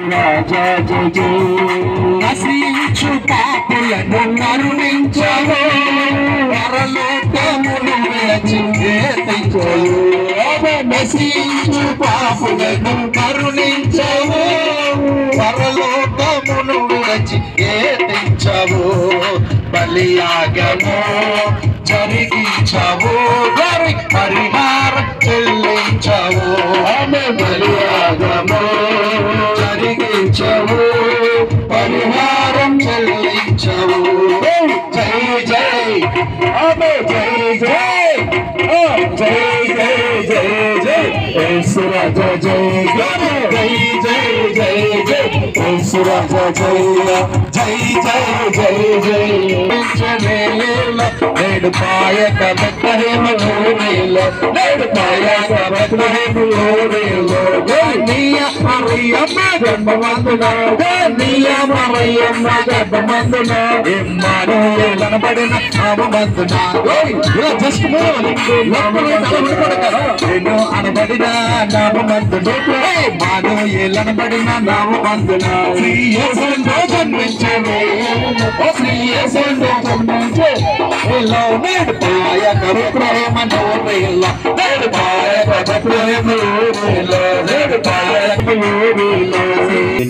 రాజా జయ జయ నశించు పాపులను కరుణించవు పరలోకమును విడచి తెచ్చావు నశించు పాపులను కరుణించవు పరలోకమును విడచి తెచ్చావు బలియాగము జరిగించావు పరిహారం చెల్లించావు బలియాగము జరిగించావు పరిహారం చెల్లించావు జై జై ఆమె జై జై జై జై జై జై యేసురాజ జై జై జై జై జై యేసురాజ జై జై జై జై జై నేడు పాయక బెత్లెహేములో నేడు పాయక బెత్లెహేములో నీయ మరియమ్మ జన్మమందున నీయ మరియమ్మ జన్మమందున ఇమ్మానుయేలు అనబడిన నామమందున జస్ట్ ఎన్నో అనబడిన నామమందున ఇమ్మానుయేలు అనబడిన నామమందున శ్రీయేసులో జన్మించే శ్రీయేసులో జన్మించే నేడు పాయక బెత్లెహేములో నేడు పాయక బెత్లెహేములో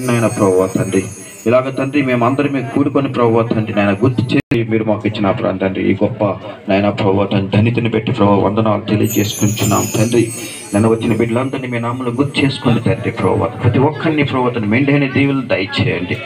నాయన ప్రభువా తండ్రి ఇలాగ తండ్రి మేమందరం మీకు కూడుకొని ప్రభువా తండ్రి నాయన గుర్తు చేసి మీరు మాకు ఇచ్చిన తండ్రి ఈ గొప్ప నాయన ప్రభువా తండ్రి ధనితిని పెట్టి ప్రభావ వందనాలు తెలియజేసుకుంటున్నాం తండ్రి నన్ను వచ్చిన బిడ్డలందరినీ మీ నామను గుర్తు చేసుకోండి తండ్రి ప్రభువా ప్రతి ఒక్కరిని ప్రభువా తండ్రి మెండైన దీవులు దయచేయండి